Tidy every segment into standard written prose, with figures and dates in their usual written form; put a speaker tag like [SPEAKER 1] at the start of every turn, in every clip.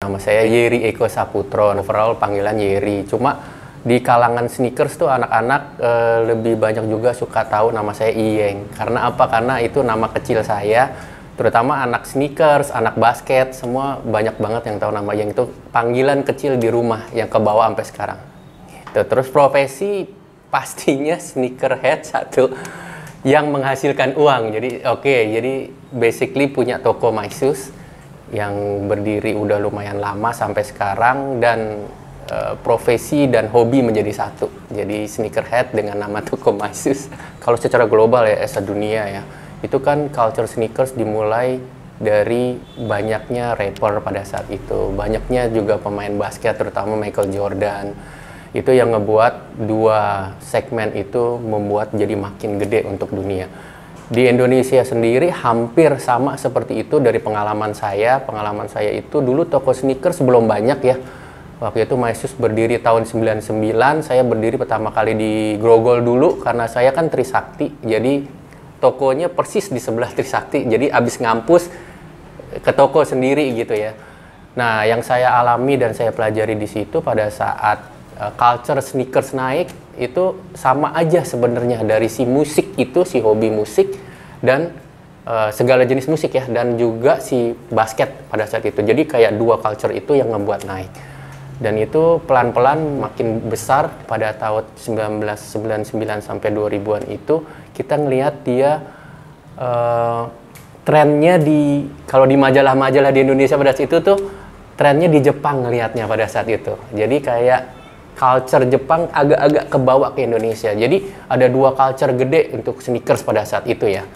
[SPEAKER 1] Nama saya Yeri Eko Saputro, overall panggilan Yeri. Cuma di kalangan sneakers tuh anak-anak lebih banyak juga suka tahu nama saya Iyeng. Karena apa? Karena itu nama kecil saya. Terutama anak sneakers, anak basket, semua banyak banget yang tahu nama Iyeng. Itu panggilan kecil di rumah yang kebawa sampai sekarang. Gitu. Terus profesi pastinya sneakerhead satu yang menghasilkan uang. Jadi jadi basically punya toko My Shoes yang berdiri udah lumayan lama sampai sekarang, dan profesi dan hobi menjadi satu. Jadi sneakerhead dengan nama toko My Shoes. Kalau secara global ya, dunia ya, itu kan culture sneakers dimulai dari banyaknya rapper pada saat itu, banyaknya juga pemain basket terutama Michael Jordan. Itu yang ngebuat dua segmen itu membuat jadi makin gede untuk dunia. Di Indonesia sendiri hampir sama seperti itu dari pengalaman saya. Pengalaman saya itu dulu toko sneakers belum banyak ya. Waktu itu My Shoes berdiri tahun 99, saya berdiri pertama kali di Grogol dulu karena saya kan Trisakti. Jadi tokonya persis di sebelah Trisakti. Jadi abis ngampus ke toko sendiri gitu ya. Nah, yang saya alami dan saya pelajari di situ pada saat culture sneakers naik itu sama aja sebenarnya, dari si musik itu, si hobi musik dan segala jenis musik ya, dan juga si basket pada saat itu. Jadi kayak dua culture itu yang ngebuat naik, dan itu pelan-pelan makin besar. Pada tahun 1999 sampai 2000-an itu kita ngelihat dia trennya kalau di majalah-majalah di Indonesia pada saat itu tuh trennya di Jepang ngelihatnya pada saat itu. Jadi kayak culture Jepang agak-agak kebawa ke Indonesia. Jadi ada dua culture gede untuk sneakers pada saat itu ya.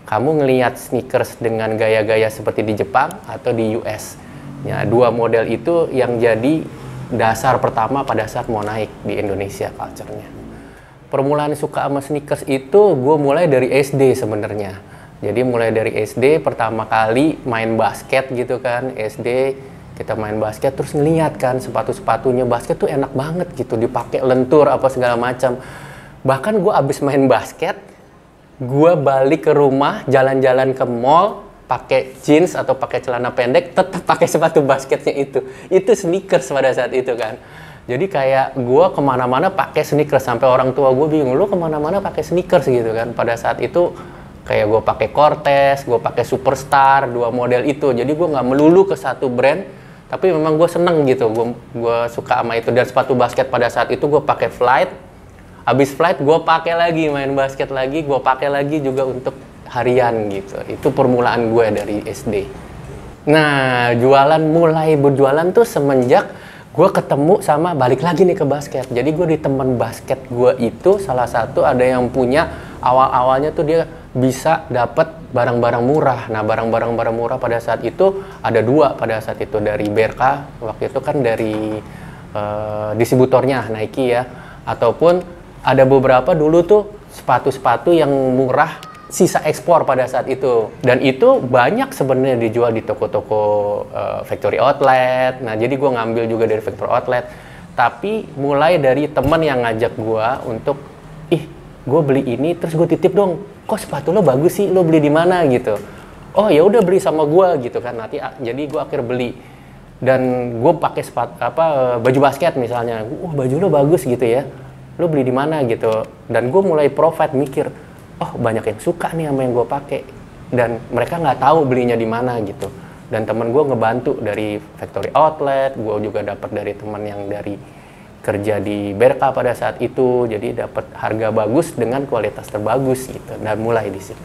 [SPEAKER 1] Kamu ngelihat sneakers dengan gaya-gaya seperti di Jepang atau di US. Ya, dua model itu yang jadi dasar pertama pada saat mau naik di Indonesia culture-nya. Permulaan suka sama sneakers itu gue mulai dari SD sebenarnya. Jadi mulai dari SD pertama kali main basket gitu kan, SD kita main basket terus ngeliat kan sepatu-sepatunya basket tuh enak banget gitu, dipakai lentur apa segala macam. Bahkan gue abis main basket, gue balik ke rumah jalan-jalan ke mall pakai jeans atau pakai celana pendek, tetap pakai sepatu basketnya itu sneakers pada saat itu kan. Jadi kayak gue kemana-mana pakai sneakers, sampai orang tua gue bingung, lu kemana-mana pakai sneakers gitu kan. Pada saat itu kayak gue pakai Cortez, gue pakai Superstar, dua model itu. Jadi gue nggak melulu ke satu brand, tapi memang gue seneng gitu, gue suka sama itu. Dan sepatu basket pada saat itu gue pakai Flight, abis Flight gue pakai lagi, main basket lagi, gue pakai lagi juga untuk harian gitu. Itu permulaan gue dari SD. Nah, mulai berjualan tuh semenjak gue ketemu sama, balik lagi nih ke basket. Jadi gue di teman basket gue itu salah satu ada yang punya, awal-awalnya tuh dia bisa dapat barang-barang murah. Nah, barang-barang murah pada saat itu ada dua pada saat itu, dari BRK, waktu itu kan dari distributornya Nike ya, ataupun ada beberapa dulu tuh sepatu-sepatu yang murah sisa ekspor pada saat itu, dan itu banyak sebenarnya dijual di toko-toko factory outlet. Nah, jadi gue ngambil juga dari factory outlet, tapi mulai dari teman yang ngajak gue untuk, gue beli ini terus gue titip dong, kok sepatu lo bagus sih, lo beli di mana gitu. Oh ya udah, beli sama gue gitu kan. Nanti jadi gue akhir beli, dan gue pakai baju basket misalnya, baju lo bagus gitu ya, lo beli di mana gitu. Dan gue mulai profit, mikir, oh banyak yang suka nih sama yang gue pakai, dan mereka nggak tahu belinya di mana gitu. Dan temen gue ngebantu dari factory outlet, gue juga dapat dari teman yang dari kerja di BRK pada saat itu, jadi dapat harga bagus dengan kualitas terbagus gitu. Dan mulai di situ.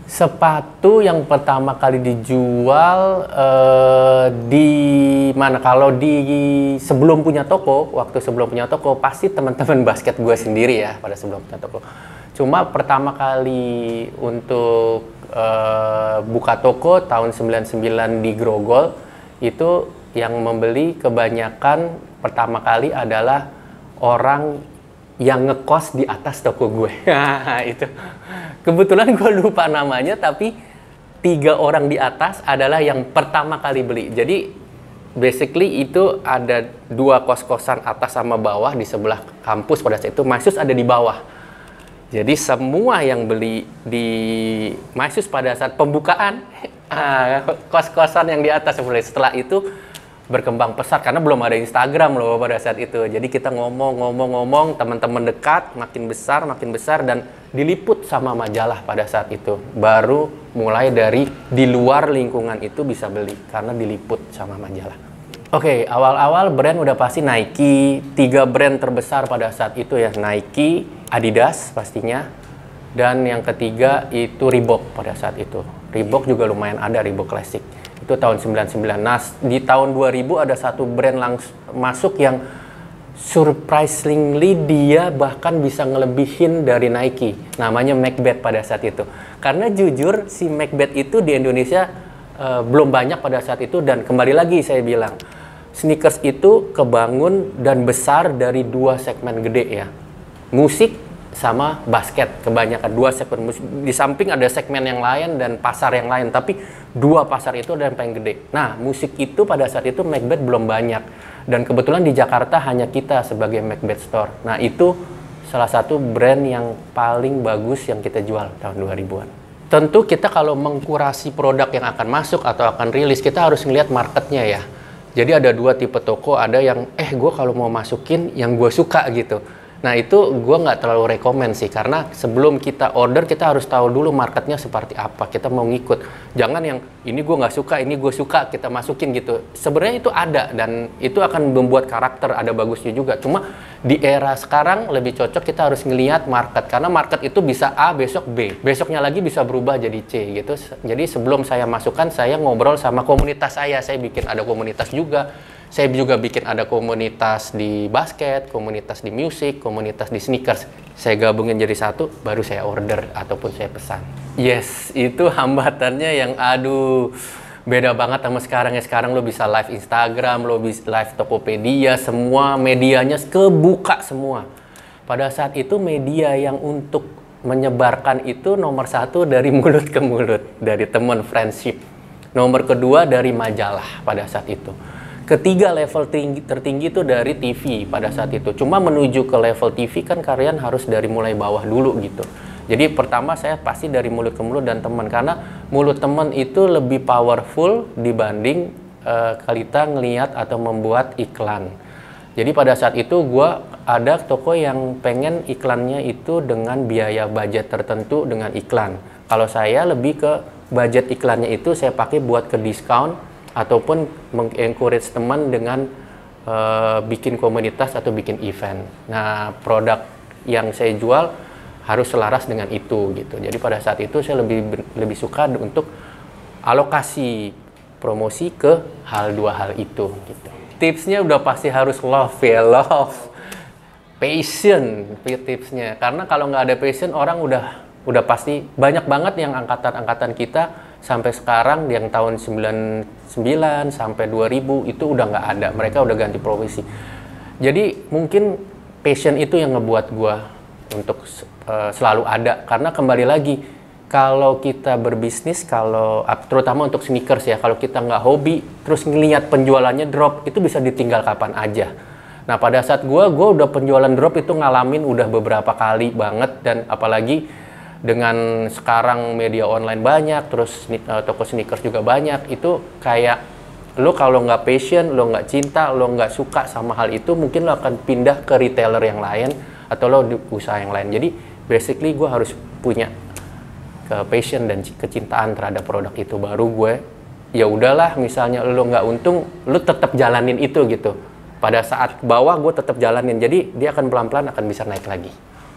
[SPEAKER 1] Sepatu yang pertama kali dijual di mana? Kalau sebelum punya toko, waktu sebelum punya toko pasti teman-teman basket gue sendiri ya pada sebelum punya toko. Cuma pertama kali untuk buka toko tahun 99 di Grogol, itu yang membeli kebanyakan pertama kali adalah orang yang ngekos di atas toko gue. Itu kebetulan gue lupa namanya, tapi 3 orang di atas adalah yang pertama kali beli. Jadi basically itu ada 2 kos-kosan atas sama bawah di sebelah kampus pada saat itu. My Shoes ada di bawah. Jadi semua yang beli di My Shoes pada saat pembukaan, kos-kosan yang di atas. Setelah itu berkembang pesat karena belum ada Instagram loh pada saat itu. Jadi kita ngomong, teman-teman dekat makin besar dan diliput sama majalah pada saat itu. Baru mulai dari di luar lingkungan itu bisa beli karena diliput sama majalah. Oke, awal-awal brand udah pasti Nike. 3 brand terbesar pada saat itu ya, Nike, Adidas pastinya, dan yang ketiga itu Reebok pada saat itu. Reebok juga lumayan ada, Reebok Classic. Itu tahun 99. Nah, di tahun 2000 ada satu brand langsung masuk yang surprisingly dia bahkan bisa ngelebihin dari Nike. Namanya Macbeth pada saat itu. Karena jujur si Macbeth itu di Indonesia belum banyak pada saat itu, dan kembali lagi saya bilang, sneakers itu kebangun dan besar dari 2 segmen gede ya. Musik sama basket, kebanyakan 2 segmen musik. Di samping ada segmen yang lain dan pasar yang lain, tapi 2 pasar itu adalah yang paling gede. Nah, musik itu pada saat itu Macbeth belum banyak, dan kebetulan di Jakarta hanya kita sebagai Macbeth Store. Nah, itu salah satu brand yang paling bagus yang kita jual tahun 2000-an. Tentu kita kalau mengkurasi produk yang akan masuk atau akan rilis, kita harus ngelihat marketnya ya. Jadi ada 2 tipe toko, ada yang gue kalau mau masukin yang gue suka gitu. Nah, itu gue nggak terlalu rekomen sih, karena sebelum kita order kita harus tahu dulu marketnya seperti apa, kita mau ngikut. Jangan yang ini gue nggak suka, ini gue suka, kita masukin gitu. Sebenarnya itu ada dan itu akan membuat karakter, ada bagusnya juga. Cuma di era sekarang lebih cocok kita harus ngelihat market, karena market itu bisa A, besok B, besoknya lagi bisa berubah jadi C gitu. Jadi sebelum saya masukkan, saya ngobrol sama komunitas saya bikin ada komunitas juga. Saya juga bikin ada komunitas di basket, komunitas di musik, komunitas di sneakers. Saya gabungin jadi satu, baru saya order ataupun saya pesan. Yes, itu hambatannya yang aduh, beda banget sama sekarang ya. Sekarang lo bisa live Instagram, lo bisa live Tokopedia, semua medianya kebuka semua. Pada saat itu media yang untuk menyebarkan itu nomor 1 dari mulut ke mulut, dari teman friendship. Nomor kedua dari majalah pada saat itu. Ketiga level tertinggi itu dari TV pada saat itu. Cuma menuju ke level TV kan kalian harus dari mulai bawah dulu gitu. Jadi pertama saya pasti dari mulut ke mulut dan teman, karena mulut teman itu lebih powerful dibanding kita ngelihat atau membuat iklan. Jadi pada saat itu gue ada toko yang pengen iklannya itu dengan biaya budget tertentu dengan iklan. Kalau saya lebih ke budget iklannya itu saya pakai buat ke diskon ataupun mengencourage teman dengan bikin komunitas atau bikin event. Nah, produk yang saya jual harus selaras dengan itu gitu. Jadi pada saat itu saya lebih suka untuk alokasi promosi ke 2 hal itu gitu. Tipsnya udah pasti harus love ya, love. Passion tipsnya. Karena kalau nggak ada passion, orang udah pasti banyak banget yang angkatan kita sampai sekarang yang tahun 99 sampai 2000 itu udah nggak ada, mereka udah ganti profesi. Jadi mungkin passion itu yang ngebuat gua untuk selalu ada, karena kembali lagi kalau kita berbisnis, kalau terutama untuk sneakers ya, kalau kita nggak hobi terus ngelihat penjualannya drop, itu bisa ditinggal kapan aja. Nah, pada saat gua udah penjualan drop itu ngalamin udah beberapa kali banget, dan apalagi dengan sekarang media online banyak, terus toko sneakers juga banyak, itu kayak lo kalau nggak passion, lo nggak cinta, lo nggak suka sama hal itu, mungkin lo akan pindah ke retailer yang lain atau lo di usaha yang lain. Jadi basically gue harus punya passion dan kecintaan terhadap produk itu, baru gue ya udahlah, misalnya lo nggak untung, lo tetap jalanin itu gitu. Pada saat bawah gue tetap jalanin, jadi dia akan pelan-pelan akan bisa naik lagi.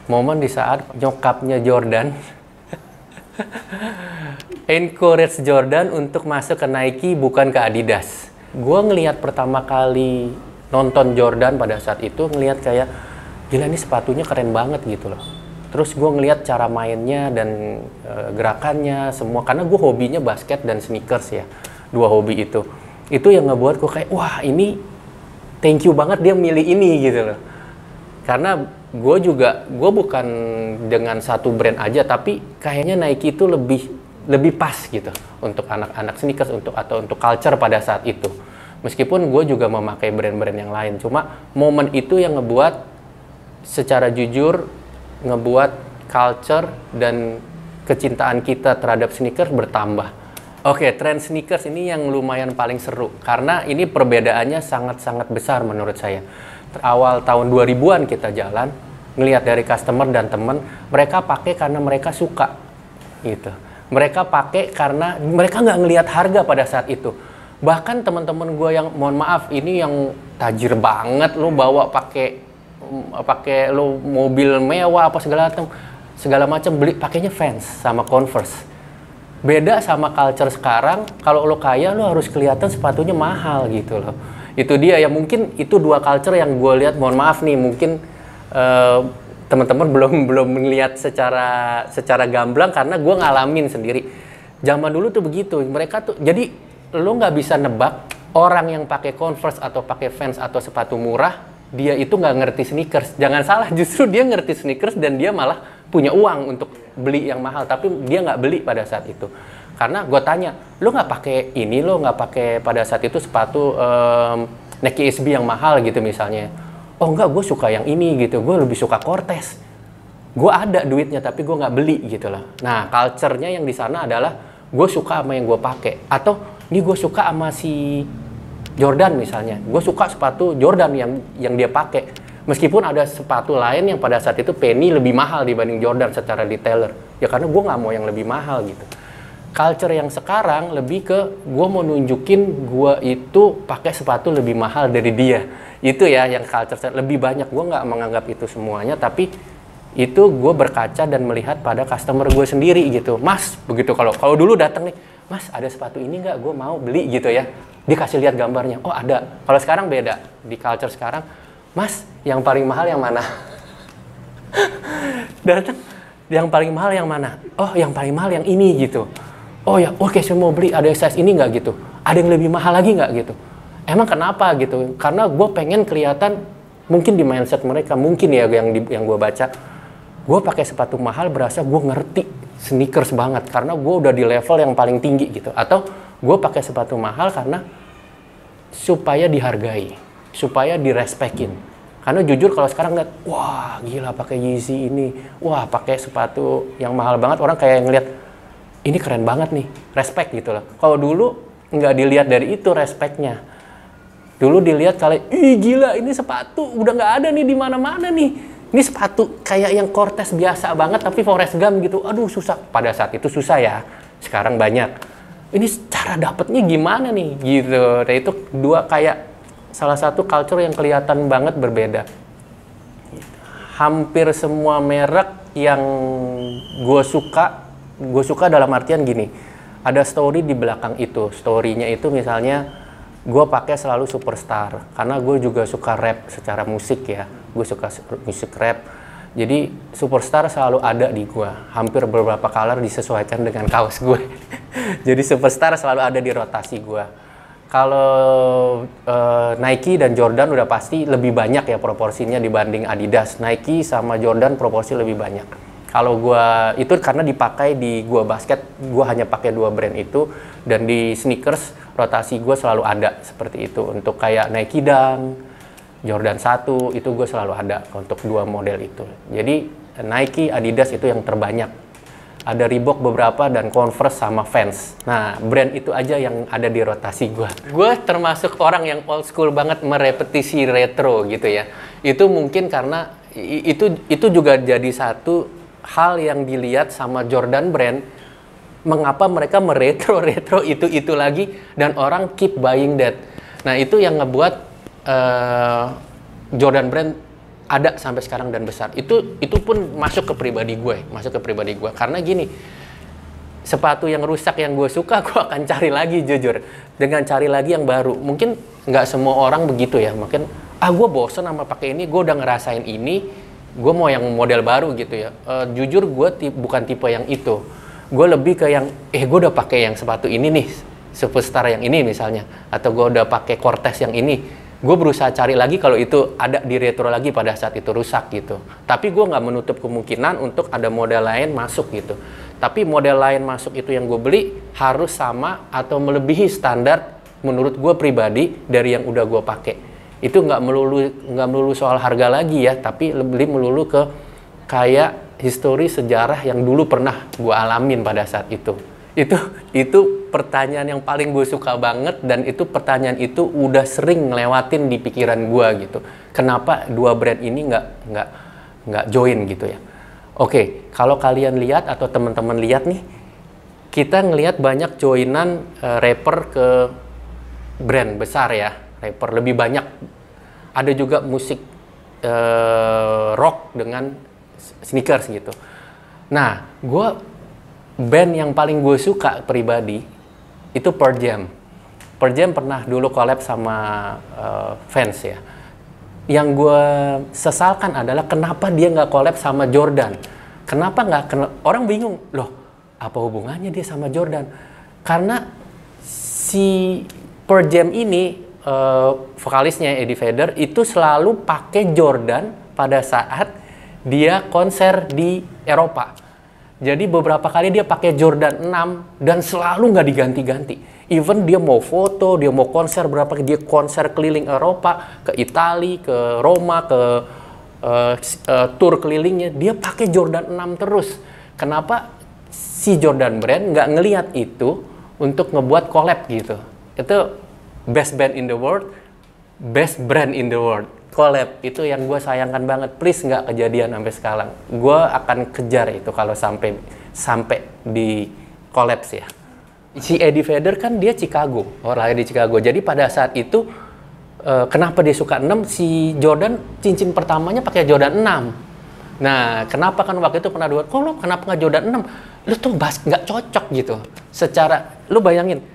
[SPEAKER 1] Momen di saat nyokapnya Jordan encourage Jordan untuk masuk ke Nike bukan ke Adidas. Gue ngelihat pertama kali nonton Jordan pada saat itu, ngelihat kayak gila, ini sepatunya keren banget gitu loh. Terus gue ngelihat cara mainnya dan gerakannya semua, karena gue hobinya basket dan sneakers ya, 2 hobi itu yang ngebuat gue kayak wah, ini thank you banget dia milih ini gitu loh. Karena gue bukan dengan satu brand aja, tapi kayaknya Nike itu lebih pas gitu untuk anak-anak sneakers, untuk culture pada saat itu. Meskipun gue juga memakai brand-brand yang lain, cuma momen itu yang ngebuat secara jujur ngebuat culture dan kecintaan kita terhadap sneakers bertambah. Oke, tren sneakers ini yang lumayan paling seru karena ini perbedaannya sangat-sangat besar menurut saya. Awal tahun 2000-an kita jalan, ngelihat dari customer dan temen, mereka pakai karena mereka suka gitu. Mereka pakai karena mereka nggak ngelihat harga pada saat itu. Bahkan teman-teman gue yang mohon maaf ini yang tajir banget, lo bawa pakai lo mobil mewah apa segala macam beli pakainya Vans sama Converse. Beda sama culture sekarang, kalau lo kaya lo harus kelihatan sepatunya mahal gitu loh. Itu dia ya, mungkin itu dua culture yang gue lihat, mohon maaf nih, mungkin teman-teman belum melihat secara gamblang karena gue ngalamin sendiri. Zaman dulu tuh begitu, mereka tuh jadi lo nggak bisa nebak orang yang pakai Converse atau pakai Vans atau sepatu murah, dia itu nggak ngerti sneakers. Jangan salah, justru dia ngerti sneakers dan dia malah punya uang untuk beli yang mahal, tapi dia nggak beli pada saat itu. Karena gue tanya, lo nggak pakai ini, lo nggak pakai pada saat itu sepatu Nike SB yang mahal gitu misalnya. Oh enggak, gue suka yang ini gitu, gue lebih suka Cortez. Gue ada duitnya tapi gue nggak beli gitu loh. Nah, culture-nya yang di sana adalah gue suka sama yang gue pakai. Atau ini gue suka sama si Jordan misalnya, gue suka sepatu Jordan yang dia pakai. Meskipun ada sepatu lain yang pada saat itu penny lebih mahal dibanding Jordan secara detailer. Ya karena gue nggak mau yang lebih mahal gitu. Culture yang sekarang lebih ke gue mau nunjukin gue itu pakai sepatu lebih mahal dari dia. Itu ya yang culture lebih banyak. Gue nggak menganggap itu semuanya, tapi itu gue berkaca dan melihat pada customer gue sendiri gitu. Mas, begitu kalau dulu datang nih, Mas ada sepatu ini nggak? Gue mau beli gitu ya. Dia kasih lihat gambarnya. Oh ada. Kalau sekarang beda. Di culture sekarang, Mas, yang paling mahal yang mana? Datang, yang paling mahal yang mana? Oh, yang paling mahal yang ini gitu. Oh ya, oke, saya mau beli. Ada size ini nggak gitu? Ada yang lebih mahal lagi nggak gitu? Emang kenapa gitu? Karena gue pengen kelihatan, mungkin di mindset mereka, mungkin ya yang gue baca, gue pakai sepatu mahal berasa gue ngerti sneakers banget karena gue udah di level yang paling tinggi gitu. Atau gue pakai sepatu mahal karena supaya dihargai, supaya direspekin. Karena jujur kalau sekarang lihat, wah gila pakai Yeezy ini, wah pakai sepatu yang mahal banget, orang kayak ngeliat ini keren banget nih, respect gitu loh. Kalau dulu nggak dilihat dari itu respeknya, dulu dilihat kali, ih gila ini sepatu udah nggak ada nih di mana-mana nih. Ini sepatu kayak yang Cortez biasa banget tapi Forrest Gump gitu, aduh susah. Pada saat itu susah ya, sekarang banyak. Ini cara dapetnya gimana nih gitu. Nah itu dua kayak salah satu culture yang kelihatan banget berbeda. Hampir semua merek yang gue suka dalam artian gini, ada story di belakang itu. Story-nya itu misalnya gue pakai selalu Superstar karena gue juga suka rap secara musik ya. Gue suka musik rap. Jadi Superstar selalu ada di gue. Hampir beberapa color disesuaikan dengan kaos gue. Jadi Superstar selalu ada di rotasi gue. Kalau Nike dan Jordan udah pasti lebih banyak ya proporsinya dibanding Adidas. Nike sama Jordan proporsi lebih banyak. Kalau gua itu karena dipakai di gua basket, gua hanya pakai dua brand itu, dan di sneakers rotasi gua selalu ada seperti itu. Untuk kayak Nike Dunk, Jordan 1 itu gua selalu ada untuk dua model itu. Jadi Nike, Adidas itu yang terbanyak. Ada Reebok beberapa dan Converse sama Vans. Nah, brand itu aja yang ada di rotasi gue. Gue termasuk orang yang old school banget merepetisi retro gitu ya. Itu mungkin karena itu juga jadi satu hal yang dilihat sama Jordan brand. Mengapa mereka meretro-retro itu lagi dan orang keep buying that. Nah, itu yang ngebuat Jordan brand ada sampai sekarang dan besar. Itu pun masuk ke pribadi gue, karena gini, sepatu yang rusak yang gue suka gue akan cari lagi, jujur, dengan cari lagi yang baru. Mungkin nggak semua orang begitu ya, mungkin gue bosen sama pakai ini, gue udah ngerasain ini, gue mau yang model baru gitu ya. Jujur gue bukan tipe yang itu, gue lebih ke yang gue udah pakai yang sepatu ini nih, Superstar yang ini misalnya, atau gue udah pakai Cortez yang ini. Gue berusaha cari lagi kalau itu ada di retro lagi pada saat itu rusak gitu. Tapi gue nggak menutup kemungkinan untuk ada model lain masuk gitu. Tapi model lain masuk itu yang gue beli harus sama atau melebihi standar menurut gue pribadi dari yang udah gue pakai. Itu nggak melulu soal harga lagi ya, tapi lebih melulu ke kayak histori sejarah yang dulu pernah gue alamin pada saat itu. Itu pertanyaan yang paling gue suka banget, dan itu pertanyaan itu udah sering ngelewatin di pikiran gue gitu. Kenapa dua brand ini nggak join gitu ya? Oke, kalau kalian lihat atau teman-teman lihat nih, kita ngelihat banyak joinan rapper ke brand besar ya, rapper lebih banyak. Ada juga musik rock dengan sneakers gitu. Nah, band yang paling gue suka pribadi itu Pearl Jam. Pearl Jam pernah dulu collab sama Vans ya. Yang gue sesalkan adalah kenapa dia nggak collab sama Jordan. Kenapa nggak? Orang bingung, loh apa hubungannya dia sama Jordan? Karena si Pearl Jam ini, vokalisnya Eddie Vedder, itu selalu pakai Jordan pada saat dia konser di Eropa. Jadi beberapa kali dia pakai Jordan 6 dan selalu nggak diganti-ganti. Even dia mau foto, dia mau konser, dia konser keliling Eropa, ke Italia, ke Roma, ke tour kelilingnya, dia pakai Jordan 6 terus. Kenapa si Jordan Brand nggak ngelihat itu untuk ngebuat collab gitu? Itu best band in the world, best brand in the world. Collab itu yang gue sayangkan banget. Please nggak kejadian sampai sekarang. Gue akan kejar itu kalau sampai di collapse ya. Si Eddie Vedder kan dia Chicago, lahir di Chicago. Jadi pada saat itu kenapa dia suka 6? Si Jordan cincin pertamanya pakai Jordan 6. Nah, kenapa kan waktu itu pernah kok lo kenapa nggak Jordan 6? Lu tuh nggak cocok gitu. Secara lu bayangin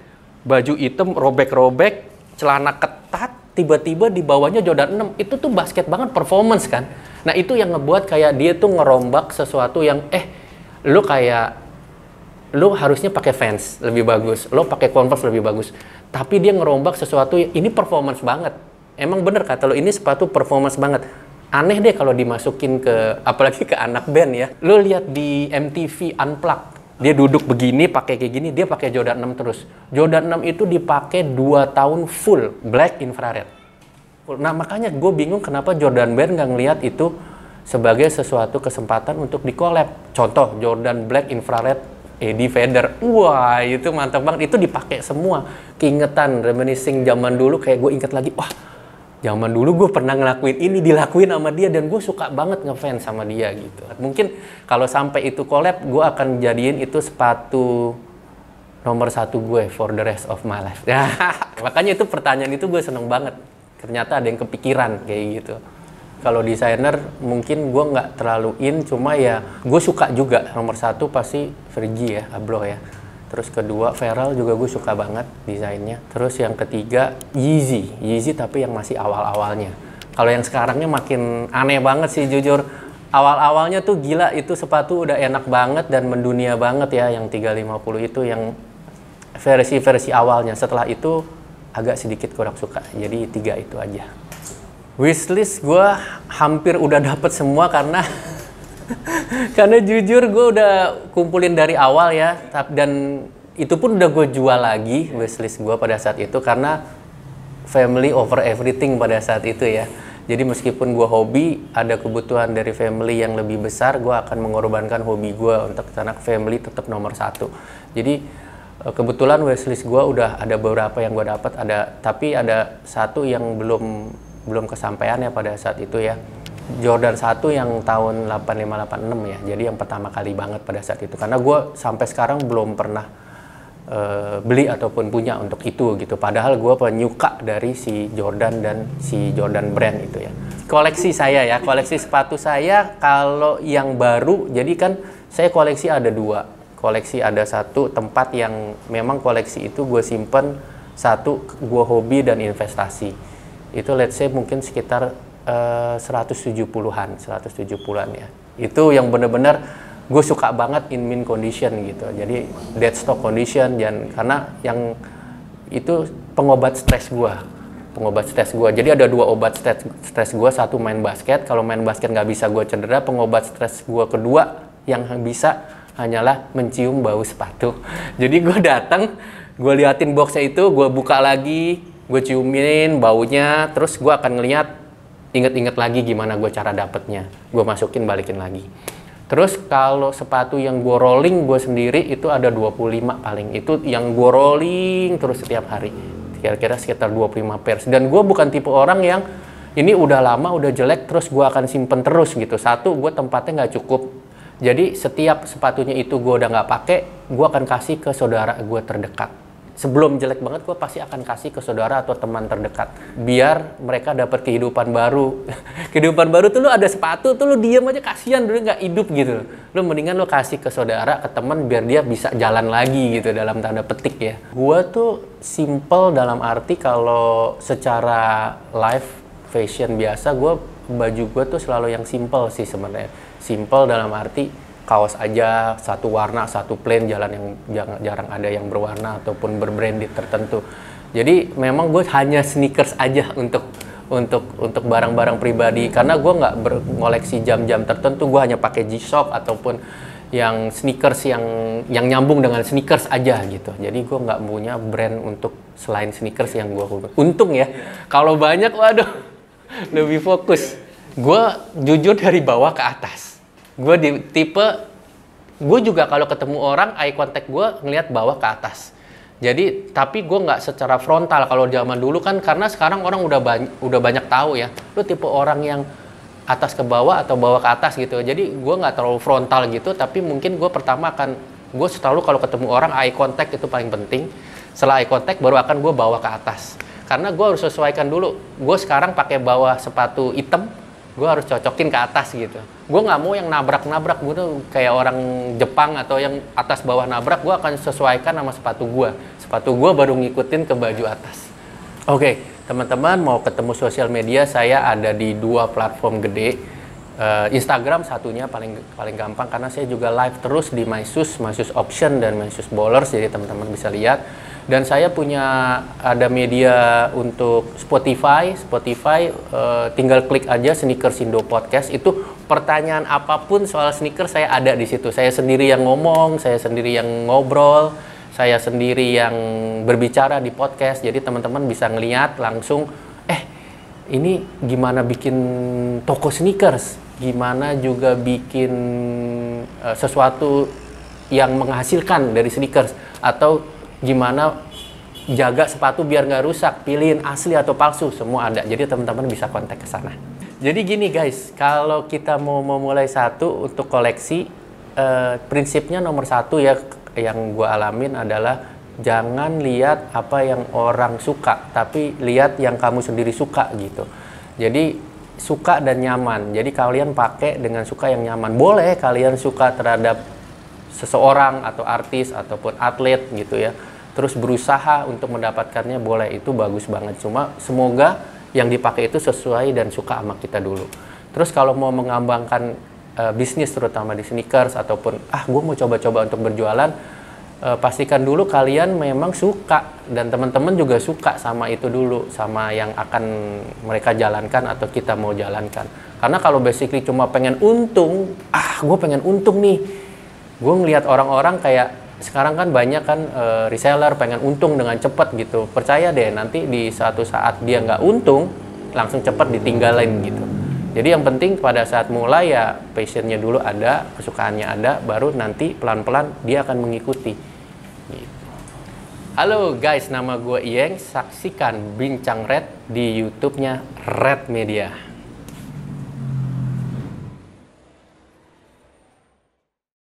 [SPEAKER 1] baju hitam robek-robek, celana ketat, tiba-tiba di bawahnya Jordan 6, itu tuh basket banget, performance kan. Nah itu yang ngebuat kayak dia tuh ngerombak sesuatu yang lu harusnya pakai Vans lebih bagus, lo pakai Converse lebih bagus, tapi dia ngerombak sesuatu yang ini performance banget. Emang bener kata lo, ini sepatu performance banget. Aneh deh kalau dimasukin apalagi ke anak band ya. Lo lihat di MTV Unplugged, dia duduk begini, pakai kayak gini, dia pakai Jordan 6 terus. Jordan 6 itu dipakai 2 tahun full, black infrared. Nah makanya gue bingung kenapa Jordan Brand nggak ngelihat itu sebagai sesuatu kesempatan untuk di-collab. Contoh, Jordan Black Infrared Eddie Vedder. Wah itu mantap banget, itu dipakai semua. Keingetan, reminiscing zaman dulu, kayak gue inget lagi, wah zaman dulu gue pernah ngelakuin ini, dilakuin sama dia, dan gue suka banget ngefans sama dia gitu. Mungkin kalau sampai itu collab, gue akan jadiin itu sepatu nomor 1 gue for the rest of my life. Makanya itu pertanyaan itu gue seneng banget. Ternyata ada yang kepikiran kayak gitu. Kalau desainer mungkin gue nggak terlalu in, cuma ya gue suka juga. Nomor 1 pasti Virgil ya, Abloh ya. Terus kedua, Pharrell juga gue suka banget desainnya. Terus yang ketiga, Yeezy tapi yang masih awal-awalnya. Kalau yang sekarangnya makin aneh banget sih jujur. Awal-awalnya tuh gila, itu sepatu udah enak banget dan mendunia banget ya. Yang 350 itu yang versi awalnya. Setelah itu agak sedikit kurang suka. Jadi 3 itu aja. Wishlist gue hampir udah dapet semua karena jujur gue udah kumpulin dari awal ya, dan itu pun udah gue jual lagi wishlist gue pada saat itu karena family over everything pada saat itu ya. Jadi meskipun gue hobi, ada kebutuhan dari family yang lebih besar, gue akan mengorbankan hobi gue untuk anak family tetap nomor 1. Jadi kebetulan wishlist gue udah ada beberapa yang gue dapat, tapi ada satu yang belum kesampaian ya pada saat itu ya. Jordan 1 yang tahun 85-86 ya, jadi yang pertama kali banget pada saat itu, karena gue sampai sekarang belum pernah beli ataupun punya untuk itu gitu, padahal gue penyuka dari si Jordan dan si Jordan Brand itu ya. Koleksi saya ya, koleksi sepatu saya kalau yang baru, jadi kan saya koleksi ada 2, koleksi ada 1 tempat yang memang koleksi itu gue simpen, 1 gue hobi dan investasi, itu let's say mungkin sekitar 170-an ya. Itu yang bener-bener gue suka banget in mint condition gitu. Jadi dead stock condition, karena yang itu pengobat stres gue. Jadi ada 2 obat stres gue, 1 main basket. Kalau main basket nggak bisa gue cedera, pengobat stres gue kedua yang bisa hanyalah mencium bau sepatu. Jadi gue datang, gue liatin boxnya itu, gue buka lagi, gue ciumin baunya, terus gue akan ngeliat, inget-inget lagi gimana gue cara dapetnya, gue masukin, balikin lagi. Terus kalau sepatu yang gue rolling gue sendiri itu ada 25 paling. Itu yang gue rolling terus setiap hari. Kira-kira sekitar 25 pairs. Dan gue bukan tipe orang yang ini udah lama, udah jelek, terus gue akan simpen terus gitu. Satu, gue tempatnya nggak cukup. Jadi setiap sepatunya itu gue udah nggak pakai, gue akan kasih ke saudara gue terdekat. Sebelum jelek banget, gue pasti akan kasih ke saudara atau teman terdekat. Biar mereka dapat kehidupan baru. Kehidupan baru tuh lu ada sepatu, tuh lu diem aja, kasihan dulu nggak hidup gitu. Lu mendingan lu kasih ke saudara, ke teman, biar dia bisa jalan lagi gitu dalam tanda petik ya. Gue tuh simple dalam arti kalau secara live fashion biasa, baju gue tuh selalu yang simple sih sebenarnya. Simple dalam arti kaos aja, satu warna, satu plain, jalan yang jarang ada yang berwarna ataupun berbranded tertentu. Jadi memang gue hanya sneakers aja untuk barang-barang pribadi, karena gue nggak mengoleksi jam-jam tertentu. Gue hanya pakai G-Shock ataupun yang sneakers yang nyambung dengan sneakers aja gitu. Jadi gue nggak punya brand untuk selain sneakers yang gue untung ya. Kalau banyak, waduh, lebih fokus. Gue jujur dari bawah ke atas. Gue gue juga kalau ketemu orang, eye contact gue ngelihat bawah ke atas. Jadi, tapi gue nggak secara frontal. Kalau zaman dulu kan, karena sekarang orang udah banyak tahu ya. Lu tipe orang yang atas ke bawah atau bawah ke atas gitu. Jadi gue nggak terlalu frontal gitu, tapi mungkin gue gue selalu kalau ketemu orang, eye contact itu paling penting. Setelah eye contact baru akan gue bawa ke atas. Karena gue harus sesuaikan dulu. Gue sekarang pakai bawah sepatu hitam, gue harus cocokin ke atas gitu. Gue nggak mau yang nabrak-nabrak, gue tuh kayak orang Jepang atau yang atas bawah nabrak. Gue akan sesuaikan sama sepatu gue. Sepatu gue baru ngikutin ke baju atas. Oke, teman-teman mau ketemu sosial media, saya ada di 2 platform gede. Instagram satunya paling gampang, karena saya juga live terus di MyShoes Option dan MyShoes Bowlers, jadi teman-teman bisa lihat. Dan saya ada media untuk Spotify, tinggal klik aja Sneakers Indo Podcast. Itu pertanyaan apapun soal sneakers saya ada di situ. Saya sendiri yang ngomong, saya sendiri yang ngobrol, saya sendiri yang berbicara di podcast. Jadi teman-teman bisa ngeliat langsung, ini gimana bikin toko sneakers, gimana juga bikin sesuatu yang menghasilkan dari sneakers, atau gimana jaga sepatu biar nggak rusak, pilihin asli atau palsu, semua ada. Jadi teman-teman bisa kontak ke sana. Jadi gini guys, kalau kita mau memulai satu untuk koleksi, prinsipnya nomor 1 ya yang gue alamin adalah jangan lihat apa yang orang suka, tapi lihat yang kamu sendiri suka gitu. Jadi suka dan nyaman. Jadi kalian pakai dengan suka yang nyaman. Boleh kalian suka terhadap seseorang atau artis ataupun atlet gitu ya, terus berusaha untuk mendapatkannya, boleh, itu bagus banget. Cuma semoga yang dipakai itu sesuai dan suka sama kita dulu. Terus kalau mau mengembangkan bisnis terutama di sneakers ataupun gue mau coba-coba untuk berjualan, pastikan dulu kalian memang suka dan teman-teman juga suka sama itu dulu, sama yang akan mereka jalankan atau kita mau jalankan. Karena kalau basically cuma pengen untung, gue pengen untung nih. Gue ngelihat orang-orang kayak sekarang kan banyak kan reseller pengen untung dengan cepat gitu. Percaya deh, nanti di suatu saat dia nggak untung, langsung cepat ditinggalin gitu. Jadi yang penting pada saat mulai ya passionnya dulu ada, kesukaannya ada, baru nanti pelan-pelan dia akan mengikuti. Gitu. Halo guys, nama gue Iyeng. Saksikan Bincang Red di YouTube-nya Red Media.